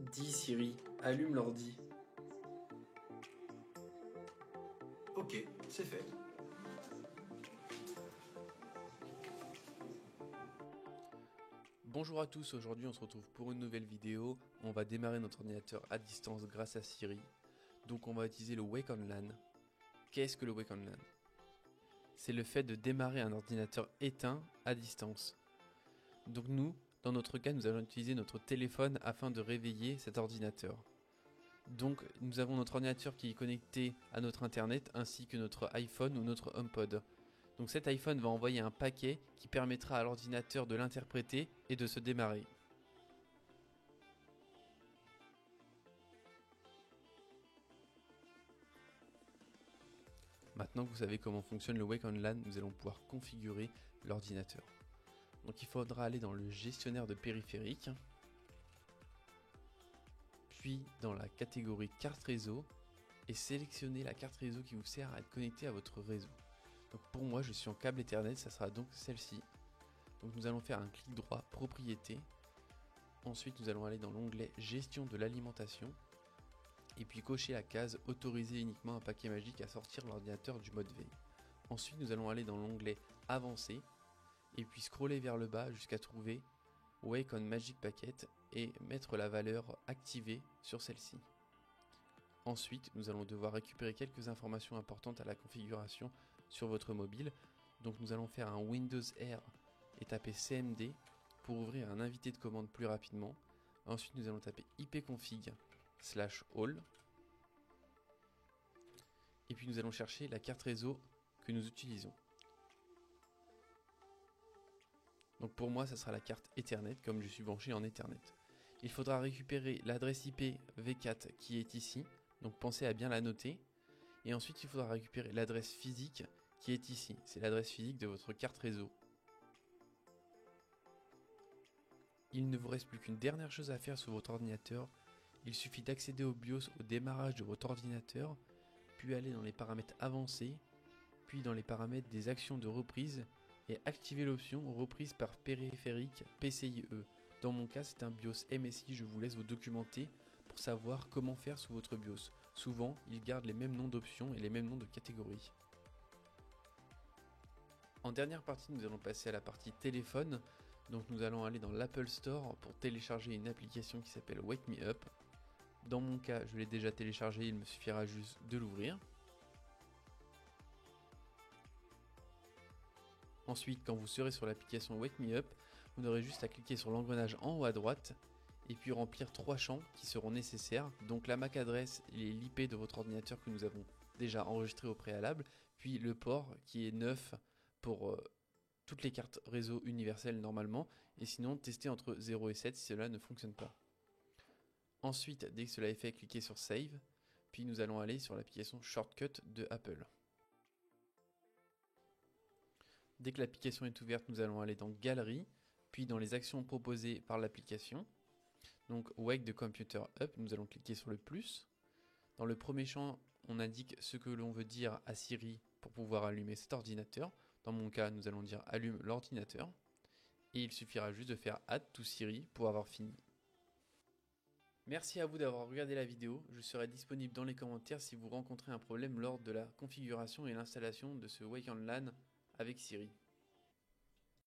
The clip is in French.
Dis Siri, allume l'ordi. Ok, c'est fait. Bonjour à tous, aujourd'hui on se retrouve pour une nouvelle vidéo. On va démarrer notre ordinateur à distance grâce à Siri. Donc on va utiliser le Wake on LAN. Qu'est-ce que le Wake on LAN? C'est le fait de démarrer un ordinateur éteint à distance. Donc nous, dans notre cas, nous allons utiliser notre téléphone afin de réveiller cet ordinateur. Donc nous avons notre ordinateur qui est connecté à notre internet ainsi que notre iPhone ou notre HomePod. Donc cet iPhone va envoyer un paquet qui permettra à l'ordinateur de l'interpréter et de se démarrer. Maintenant que vous savez comment fonctionne le Wake on LAN, nous allons pouvoir configurer l'ordinateur. Donc il faudra aller dans le gestionnaire de périphériques, puis dans la catégorie carte réseau et sélectionner la carte réseau qui vous sert à être connecté à votre réseau. Donc pour moi je suis en câble Ethernet, ça sera donc celle-ci. Donc nous allons faire un clic droit propriété. Ensuite nous allons aller dans l'onglet gestion de l'alimentation et puis cocher la case autoriser uniquement un paquet magique à sortir l'ordinateur du mode veille. Ensuite nous allons aller dans l'onglet avancé et puis scroller vers le bas jusqu'à trouver Wake on Magic Packet et mettre la valeur activée sur celle-ci. Ensuite, nous allons devoir récupérer quelques informations importantes à la configuration sur votre mobile. Donc nous allons faire un Windows R et taper CMD pour ouvrir un invité de commande plus rapidement. Ensuite, nous allons taper ipconfig/all. Et puis nous allons chercher la carte réseau que nous utilisons. Donc pour moi, ça sera la carte Ethernet, comme je suis branché en Ethernet. Il faudra récupérer l'adresse IP V4 qui est ici, donc pensez à bien la noter. Et ensuite, il faudra récupérer l'adresse physique qui est ici, c'est l'adresse physique de votre carte réseau. Il ne vous reste plus qu'une dernière chose à faire sur votre ordinateur. Il suffit d'accéder au BIOS au démarrage de votre ordinateur, puis aller dans les paramètres avancés, puis dans les paramètres des actions de reprise et activer l'option reprise par périphérique PCIe. Dans mon cas, c'est un BIOS MSI, je vous laisse vous documenter pour savoir comment faire sous votre BIOS. Souvent, il garde les mêmes noms d'options et les mêmes noms de catégories. En dernière partie, nous allons passer à la partie téléphone. Donc nous allons aller dans l'Apple Store pour télécharger une application qui s'appelle Wake Me Up. Dans mon cas, je l'ai déjà téléchargé, il me suffira juste de l'ouvrir. Ensuite, quand vous serez sur l'application Wake Me Up, vous n'aurez juste à cliquer sur l'engrenage en haut à droite et puis remplir 3 champs qui seront nécessaires. Donc la MAC adresse et l'IP de votre ordinateur que nous avons déjà enregistré au préalable, puis le port qui est neuf pour toutes les cartes réseau universelles normalement, et sinon tester entre 0 et 7 si cela ne fonctionne pas. Ensuite, dès que cela est fait, cliquez sur Save, puis nous allons aller sur l'application Shortcut de Apple. Dès que l'application est ouverte, nous allons aller dans Galerie, puis dans les actions proposées par l'application. Donc Wake the Computer Up, nous allons cliquer sur le plus. Dans le premier champ, on indique ce que l'on veut dire à Siri pour pouvoir allumer cet ordinateur. Dans mon cas, nous allons dire allume l'ordinateur. Et il suffira juste de faire Add to Siri pour avoir fini. Merci à vous d'avoir regardé la vidéo. Je serai disponible dans les commentaires si vous rencontrez un problème lors de la configuration et l'installation de ce Wake on LAN avec Siri.